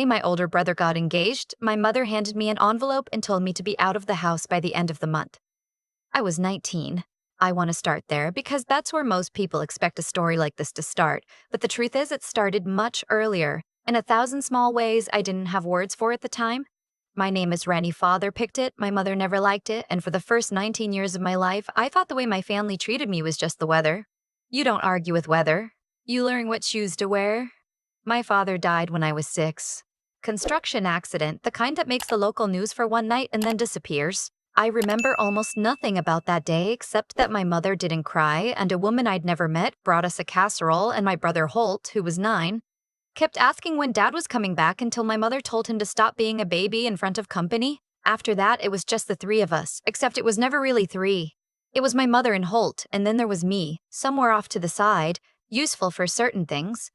My older brother got engaged. My mother handed me an envelope and told me to be out of the house by the end of the month. I was 19. I want to start there because that's where most people expect a story like this to start, but the truth is it started much earlier, in 1,000 small ways I didn't have words for at the time. My name is Rennie. Father picked it, my mother never liked it, and for the first 19 years of my life, I thought the way my family treated me was just the weather. You don't argue with weather. You learn what shoes to wear. My father died when I was 6. Construction accident, the kind that makes the local news for one night and then disappears. I remember almost nothing about that day except that my mother didn't cry and a woman I'd never met brought us a casserole, and my brother Holt, who was 9, kept asking when Dad was coming back until my mother told him to stop being a baby in front of company. After that, it was just the 3 of us, except it was never really 3. It was my mother and Holt, and then there was me, somewhere off to the side, useful for certain things.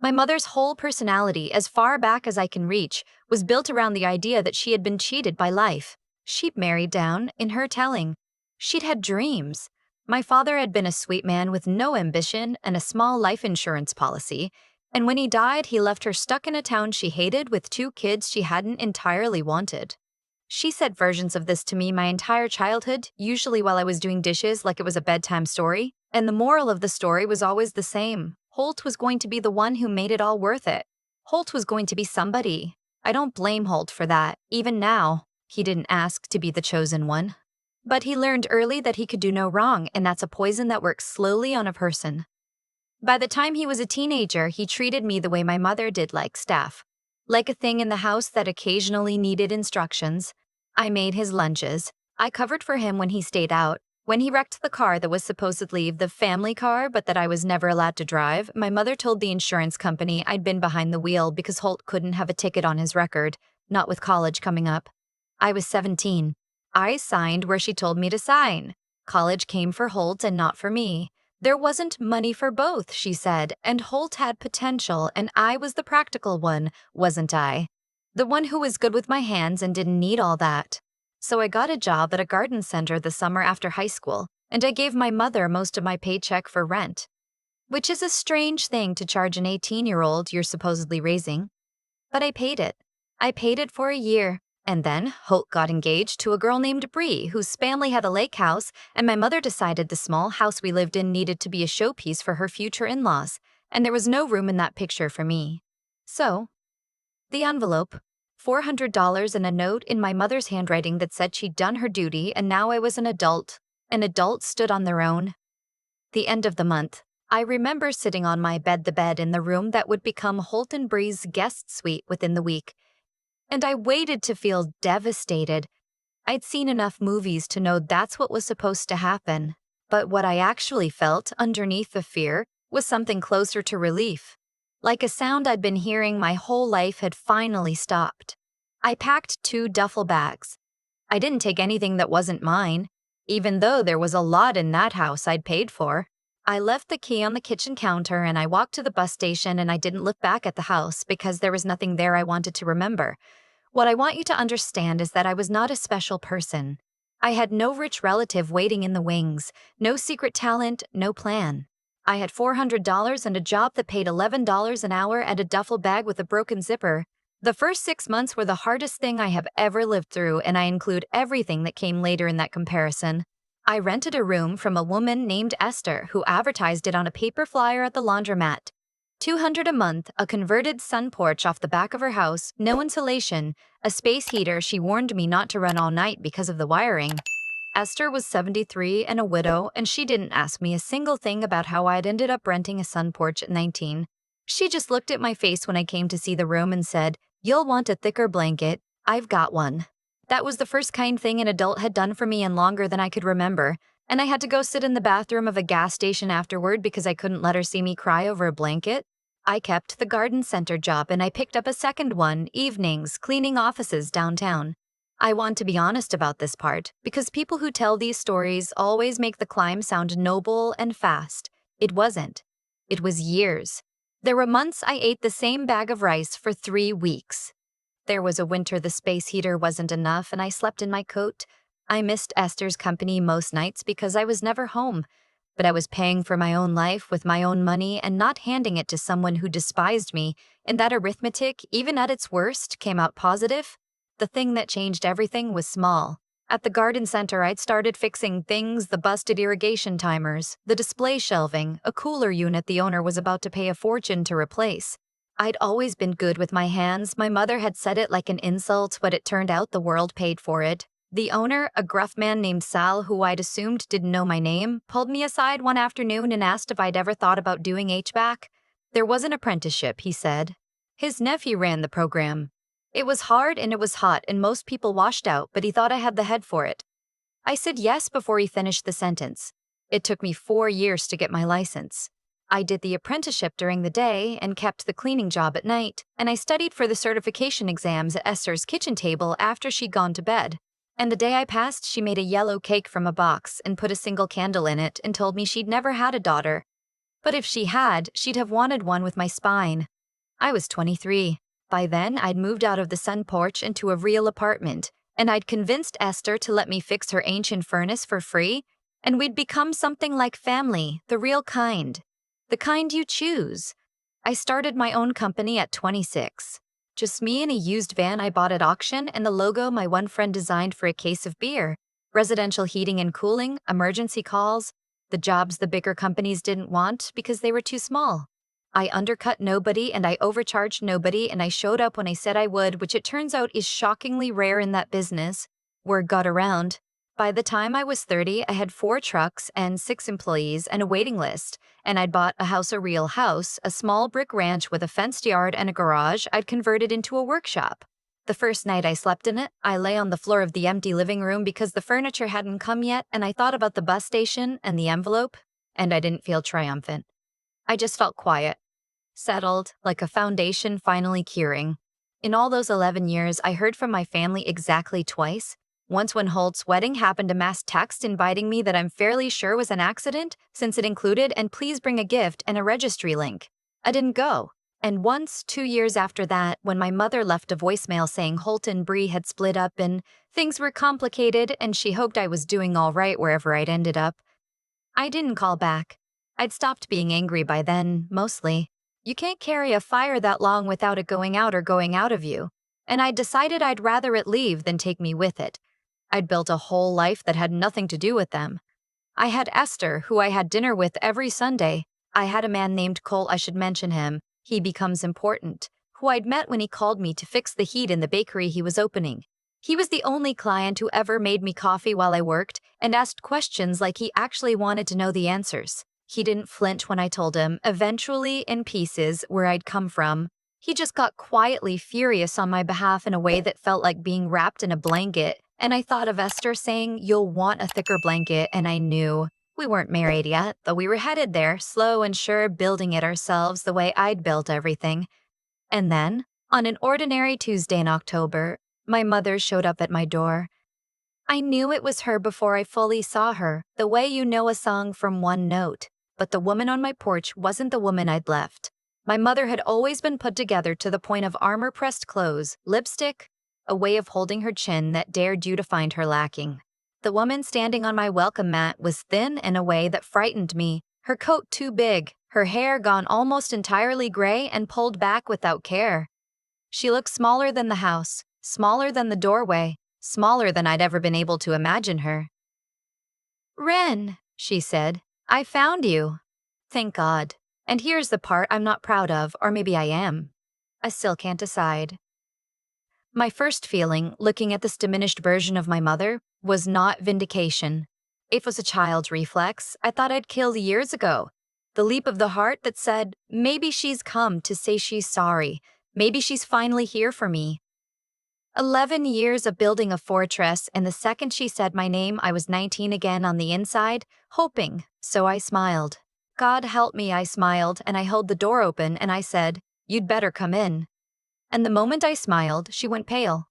My mother's whole personality, as far back as I can reach, was built around the idea that she had been cheated by life. She'd married down, in her telling. She'd had dreams. My father had been a sweet man with no ambition and a small life insurance policy, and when he died, he left her stuck in a town she hated with 2 kids she hadn't entirely wanted. She said versions of this to me my entire childhood, usually while I was doing dishes like it was a bedtime story, and the moral of the story was always the same. Holt was going to be the one who made it all worth it. Holt was going to be somebody. I don't blame Holt for that, even now. He didn't ask to be the chosen one. But he learned early that he could do no wrong, and that's a poison that works slowly on a person. By the time he was a teenager, he treated me the way my mother did, like staff. Like a thing in the house that occasionally needed instructions. I made his lunches. I covered for him when he stayed out. When he wrecked the car that was supposedly the family car but that I was never allowed to drive, my mother told the insurance company I'd been behind the wheel because Holt couldn't have a ticket on his record, not with college coming up. I was 17. I signed where she told me to sign. College came for Holt and not for me. There wasn't money for both, she said, and Holt had potential, and I was the practical one, wasn't I? The one who was good with my hands and didn't need all that. So I got a job at a garden center the summer after high school, and I gave my mother most of my paycheck for rent. Which is a strange thing to charge an 18-year-old you're supposedly raising. But I paid it. I paid it for a year. And then Holt got engaged to a girl named Bree, whose family had a lake house, and my mother decided the small house we lived in needed to be a showpiece for her future in-laws, and there was no room in that picture for me. So, the envelope, $400 and a note in my mother's handwriting that said she'd done her duty and now I was an adult. An adult stood on their own. The end of the month, I remember sitting on my the bed in the room that would become Holt and Bree's guest suite within the week. And I waited to feel devastated. I'd seen enough movies to know that's what was supposed to happen. But what I actually felt underneath the fear was something closer to relief. Like a sound I'd been hearing my whole life had finally stopped. I packed 2 duffel bags. I didn't take anything that wasn't mine, even though there was a lot in that house I'd paid for. I left the key on the kitchen counter and I walked to the bus station, and I didn't look back at the house because there was nothing there I wanted to remember. What I want you to understand is that I was not a special person. I had no rich relative waiting in the wings, no secret talent, no plan. I had $400 and a job that paid $11 an hour and a duffel bag with a broken zipper. The first 6 months were the hardest thing I have ever lived through, and I include everything that came later in that comparison. I rented a room from a woman named Esther who advertised it on a paper flyer at the laundromat. $200 a month, a converted sun porch off the back of her house, no insulation, a space heater she warned me not to run all night because of the wiring. Esther was 73 and a widow, and she didn't ask me a single thing about how I'd ended up renting a sun porch at 19. She just looked at my face when I came to see the room and said, "You'll want a thicker blanket. I've got one." That was the first kind thing an adult had done for me in longer than I could remember, and I had to go sit in the bathroom of a gas station afterward because I couldn't let her see me cry over a blanket. I kept the garden center job and I picked up a second one, evenings, cleaning offices downtown. I want to be honest about this part, because people who tell these stories always make the climb sound noble and fast. It wasn't. It was years. There were months I ate the same bag of rice for 3 weeks. There was a winter the space heater wasn't enough and I slept in my coat. I missed Esther's company most nights because I was never home. but I was paying for my own life with my own money and not handing it to someone who despised me, and that arithmetic, even at its worst, came out positive. The thing that changed everything was small. At the garden center, I'd started fixing things: the busted irrigation timers, the display shelving, a cooler unit the owner was about to pay a fortune to replace. I'd always been good with my hands. My mother had said it like an insult, but it turned out the world paid for it. The owner, a gruff man named Sal, who I'd assumed didn't know my name, pulled me aside one afternoon and asked if I'd ever thought about doing HVAC. There was an apprenticeship, he said. His nephew ran the program. It was hard and it was hot and most people washed out, but he thought I had the head for it. I said yes before he finished the sentence. It took me 4 years to get my license. I did the apprenticeship during the day and kept the cleaning job at night, and I studied for the certification exams at Esther's kitchen table after she'd gone to bed. And the day I passed, she made a yellow cake from a box and put a single candle in it and told me she'd never had a daughter. But if she had, she'd have wanted one with my spine. I was 23. By then, I'd moved out of the sun porch into a real apartment, and I'd convinced Esther to let me fix her ancient furnace for free, and we'd become something like family, the real kind. The kind you choose. I started my own company at 26. Just me and a used van I bought at auction and the logo my one friend designed for a case of beer. Residential heating and cooling, emergency calls, the jobs the bigger companies didn't want because they were too small. I undercut nobody and I overcharged nobody, and I showed up when I said I would, which it turns out is shockingly rare in that business. Word got around. By the time I was 30, I had 4 trucks and 6 employees and a waiting list, and I'd bought a house, a real house, a small brick ranch with a fenced yard and a garage I'd converted into a workshop. The first night I slept in it, I lay on the floor of the empty living room because the furniture hadn't come yet, and I thought about the bus station and the envelope, and I didn't feel triumphant. I just felt quiet, settled, like a foundation finally curing. In all those 11 years, I heard from my family exactly twice. Once when Holt's wedding happened, a mass text inviting me that I'm fairly sure was an accident, since it included "and please bring a gift" and a registry link. I didn't go. And once, 2 years after that, when my mother left a voicemail saying Holt and Bree had split up and things were complicated and she hoped I was doing all right wherever I'd ended up, I didn't call back. I'd stopped being angry by then, mostly. You can't carry a fire that long without it going out or going out of you. And I'd decided I'd rather it leave than take me with it. I'd built a whole life that had nothing to do with them. I had Esther, who I had dinner with every Sunday. I had a man named Cole, I should mention him, he becomes important, who I'd met when he called me to fix the heat in the bakery he was opening. He was the only client who ever made me coffee while I worked and asked questions like he actually wanted to know the answers. He didn't flinch when I told him, eventually in pieces, where I'd come from. He just got quietly furious on my behalf in a way that felt like being wrapped in a blanket, and I thought of Esther saying, "You'll want a thicker blanket," and I knew. We weren't married yet, though we were headed there, slow and sure, building it ourselves the way I'd built everything. And then, on an ordinary Tuesday in October, my mother showed up at my door. I knew it was her before I fully saw her, the way you know a song from one note. But the woman on my porch wasn't the woman I'd left. My mother had always been put together to the point of armor-pressed clothes, lipstick, a way of holding her chin that dared you to find her lacking. The woman standing on my welcome mat was thin in a way that frightened me, her coat too big, her hair gone almost entirely gray and pulled back without care. She looked smaller than the house, smaller than the doorway, smaller than I'd ever been able to imagine her. "Ren," she said, "I found you." Thank God. And here's the part I'm not proud of, or maybe I am. I still can't decide. My first feeling, looking at this diminished version of my mother, was not vindication. It was a child's reflex I thought I'd killed years ago. The leap of the heart that said, maybe she's come to say she's sorry. Maybe she's finally here for me. 11 years of building a fortress, and the second she said my name, I was 19 again on the inside, hoping, so I smiled. God help me, I smiled, and I held the door open, and I said, "You'd better come in." And the moment I smiled, she went pale.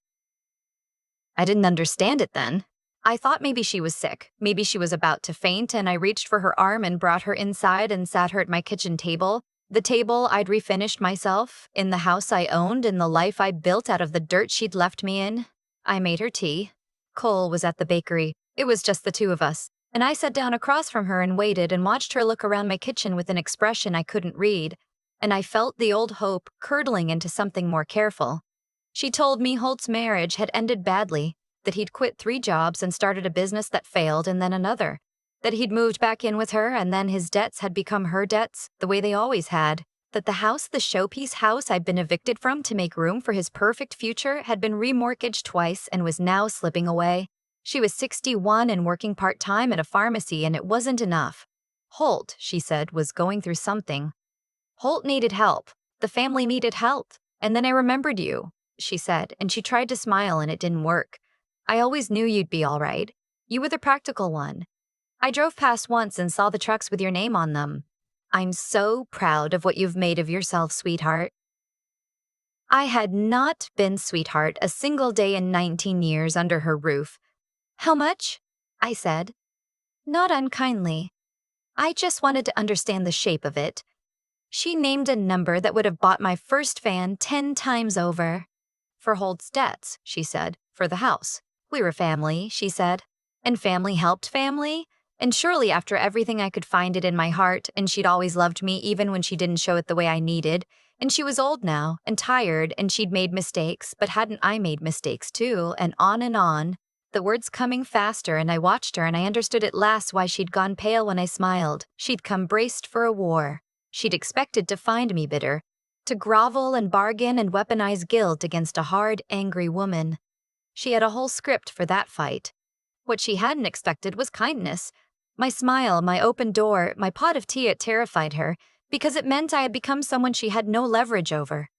I didn't understand it then. I thought maybe she was sick, maybe she was about to faint, and I reached for her arm and brought her inside and sat her at my kitchen table, the table I'd refinished myself, in the house I owned, in the life I built out of the dirt she'd left me in. I made her tea. Cole was at the bakery. It was just the two of us. And I sat down across from her and waited and watched her look around my kitchen with an expression I couldn't read, and I felt the old hope curdling into something more careful. She told me Holt's marriage had ended badly, that he'd quit 3 jobs and started a business that failed and then another, that he'd moved back in with her and then his debts had become her debts, the way they always had, that the house, the showpiece house I'd been evicted from to make room for his perfect future, had been remortgaged twice and was now slipping away. She was 61 and working part-time at a pharmacy, and it wasn't enough. Holt, she said, was going through something. Holt needed help. The family needed help. And then I remembered you, she said, and she tried to smile and it didn't work. I always knew you'd be all right. You were the practical one. I drove past once and saw the trucks with your name on them. I'm so proud of what you've made of yourself, sweetheart. I had not been sweetheart a single day in 19 years under her roof. How much? I said. Not unkindly. I just wanted to understand the shape of it. She named a number that would have bought my first van 10 times over. For Holt's debts, she said. For the house. We were family, she said. And family helped family? And surely after everything I could find it in my heart, and she'd always loved me even when she didn't show it the way I needed, and she was old now, and tired, and she'd made mistakes, but hadn't I made mistakes too, and on, the words coming faster, and I watched her and I understood at last why she'd gone pale when I smiled. She'd come braced for a war. She'd expected to find me bitter, to grovel and bargain and weaponize guilt against a hard, angry woman. She had a whole script for that fight. What she hadn't expected was kindness. My smile, my open door, my pot of tea, it terrified her, because it meant I had become someone she had no leverage over.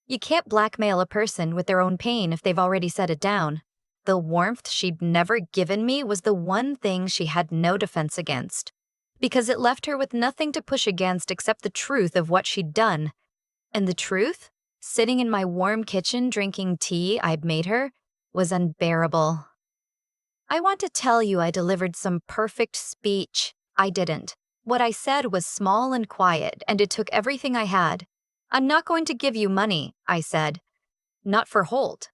You can't blackmail a person with their own pain if they've already set it down. The warmth she'd never given me was the one thing she had no defense against, because it left her with nothing to push against except the truth of what she'd done. And the truth, sitting in my warm kitchen drinking tea I'd made her, was unbearable. I want to tell you I delivered some perfect speech. I didn't. What I said was small and quiet, and it took everything I had. I'm not going to give you money, I said. Not for Holt.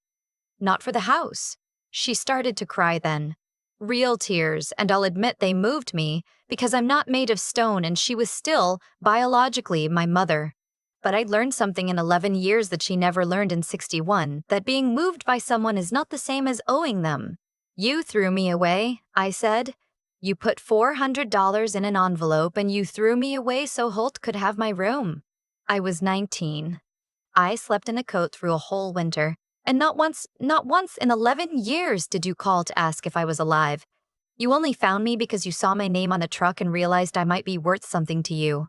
Not for the house. She started to cry then. Real tears, and I'll admit they moved me, because I'm not made of stone and she was still, biologically, my mother. But I'd learned something in 11 years that she never learned in 61, that being moved by someone is not the same as owing them. You threw me away, I said. You put $400 in an envelope and you threw me away so Holt could have my room. I was 19. I slept in a coat through a whole winter. And not once in 11 years did you call to ask if I was alive. You only found me because you saw my name on a truck and realized I might be worth something to you.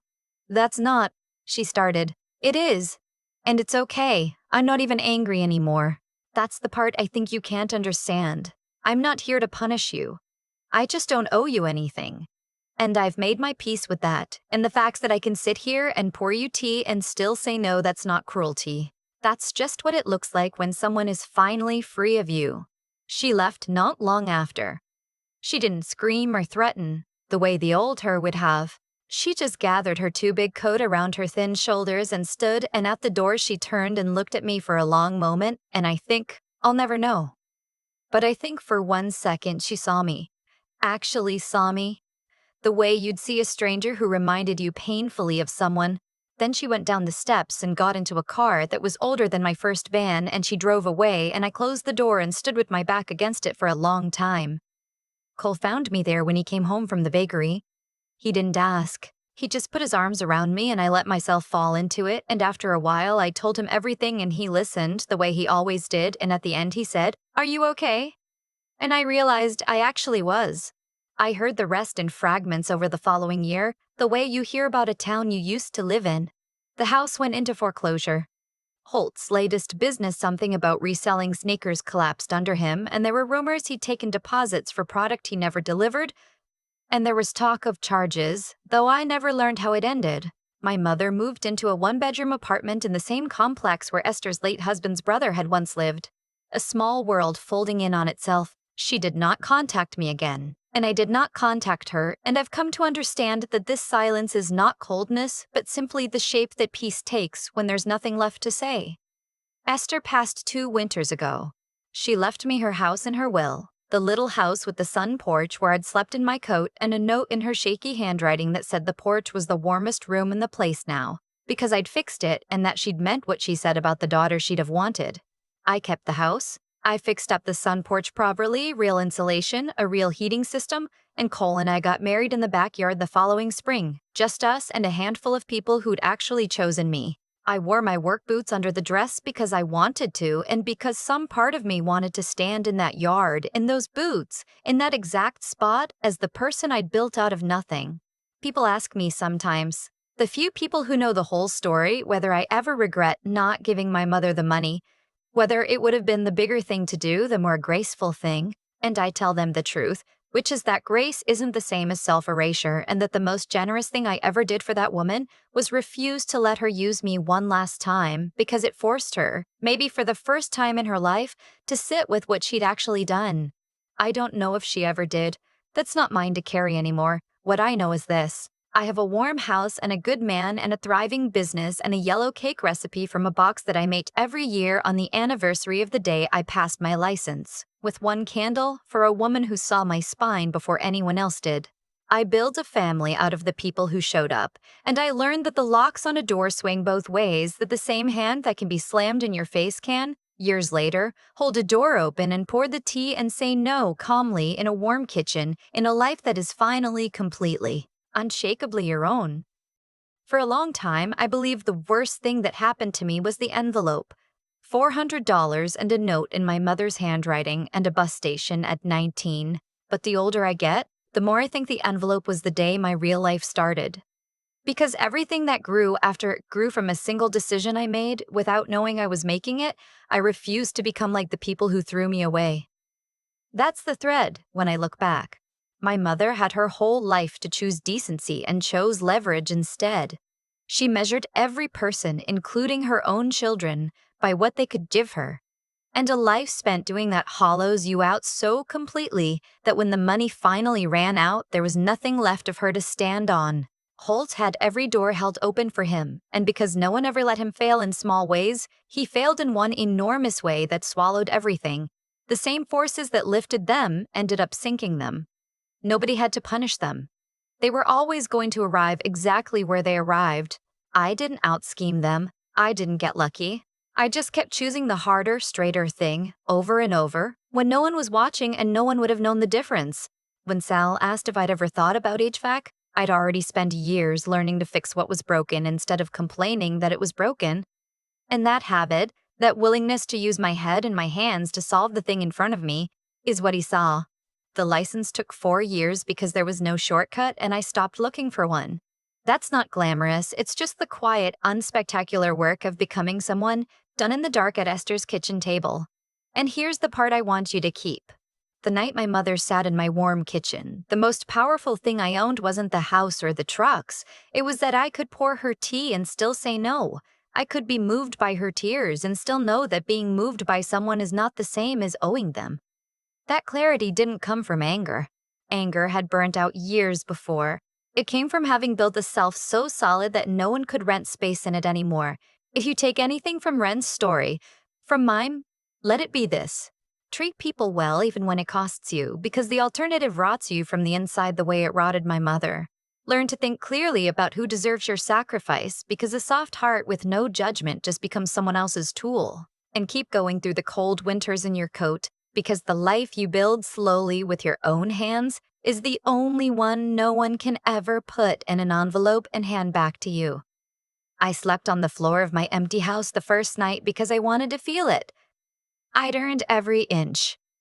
That's not, she started. It is. And it's okay. I'm not even angry anymore. That's the part I think you can't understand. I'm not here to punish you. I just don't owe you anything. And I've made my peace with that, and the fact that I can sit here and pour you tea and still say no, that's not cruelty. That's just what it looks like when someone is finally free of you. She left not long after. She didn't scream or threaten, the way the old her would have. She just gathered her too big coat around her thin shoulders and stood, and at the door she turned and looked at me for a long moment, and I think, I'll never know. But I think for 1 second she saw me. Actually saw me. The way you'd see a stranger who reminded you painfully of someone. Then she went down the steps and got into a car that was older than my first van, and she drove away, and I closed the door and stood with my back against it for a long time. Cole found me there when he came home from the bakery. He didn't ask. He just put his arms around me and I let myself fall into it, and after a while I told him everything and he listened the way he always did, and at the end he said, "Are you okay?" And I realized I actually was. I heard the rest in fragments over the following year, the way you hear about a town you used to live in. The house went into foreclosure. Holt's latest business, something about reselling sneakers, collapsed under him, and there were rumors he'd taken deposits for product he never delivered, and there was talk of charges, though I never learned how it ended. My mother moved into a 1-bedroom apartment in the same complex where Esther's late husband's brother had once lived. A small world folding in on itself. She did not contact me again, and I did not contact her, and I've come to understand that this silence is not coldness, but simply the shape that peace takes when there's nothing left to say. Esther passed 2 winters ago. She left me her house and her will, The little house with the sun porch where I'd slept in my coat and a note in her shaky handwriting that said the porch was the warmest room in the place now, because I'd fixed it and that she'd meant what she said about the daughter she'd have wanted. I kept the house. I fixed up the sun porch properly, real insulation, a real heating system, and Cole and I got married in the backyard the following spring, just us and a handful of people who'd actually chosen me. I wore my work boots under the dress because I wanted to and because some part of me wanted to stand in that yard, in those boots, in that exact spot as the person I'd built out of nothing. People ask me sometimes, the few people who know the whole story, whether I ever regret not giving my mother the money, whether it would have been the bigger thing to do, the more graceful thing, and I tell them the truth, which is that grace isn't the same as self-erasure and that the most generous thing I ever did for that woman was refuse to let her use me one last time because it forced her, maybe for the first time in her life, to sit with what she'd actually done. I don't know if she ever did. That's not mine to carry anymore. What I know is this. I have a warm house and a good man and a thriving business and a yellow cake recipe from a box that I make every year on the anniversary of the day I passed my license, with one candle for a woman who saw my spine before anyone else did. I built a family out of the people who showed up, and I learned that the locks on a door swing both ways, that the same hand that can be slammed in your face can, years later, hold a door open and pour the tea and say no calmly in a warm kitchen in a life that is finally completely, unshakably your own. For a long time, I believed the worst thing that happened to me was the envelope. $400 and a note in my mother's handwriting and a bus station at 19. But the older I get, the more I think the envelope was the day my real life started. Because everything that grew after it grew from a single decision I made without knowing I was making it, I refused to become like the people who threw me away. That's the thread when I look back. My mother had her whole life to choose decency and chose leverage instead. She measured every person, including her own children, by what they could give her. And a life spent doing that hollows you out so completely that when the money finally ran out, there was nothing left of her to stand on. Holt had every door held open for him, and because no one ever let him fail in small ways, he failed in one enormous way that swallowed everything. The same forces that lifted them ended up sinking them. Nobody had to punish them. They were always going to arrive exactly where they arrived. I didn't out-scheme them. I didn't get lucky. I just kept choosing the harder, straighter thing, over and over, when no one was watching and no one would have known the difference. When Sal asked if I'd ever thought about HVAC, I'd already spent years learning to fix what was broken instead of complaining that it was broken. And that habit, that willingness to use my head and my hands to solve the thing in front of me, is what he saw. The license took 4 years because there was no shortcut and I stopped looking for one. That's not glamorous, it's just the quiet, unspectacular work of becoming someone, done in the dark at Esther's kitchen table. And here's the part I want you to keep. The night my mother sat in my warm kitchen, the most powerful thing I owned wasn't the house or the trucks. It was that I could pour her tea and still say no. I could be moved by her tears and still know that being moved by someone is not the same as owing them. That clarity didn't come from anger. Anger had burnt out years before. It came from having built a self so solid that no one could rent space in it anymore. If you take anything from Ren's story, from mine, let it be this. Treat people well even when it costs you, because the alternative rots you from the inside the way it rotted my mother. Learn to think clearly about who deserves your sacrifice, because a soft heart with no judgment just becomes someone else's tool. And keep going through the cold winters in your coat, because the life you build slowly with your own hands is the only one no one can ever put in an envelope and hand back to you. I slept on the floor of my empty house the first night because I wanted to feel it. I'd earned every inch.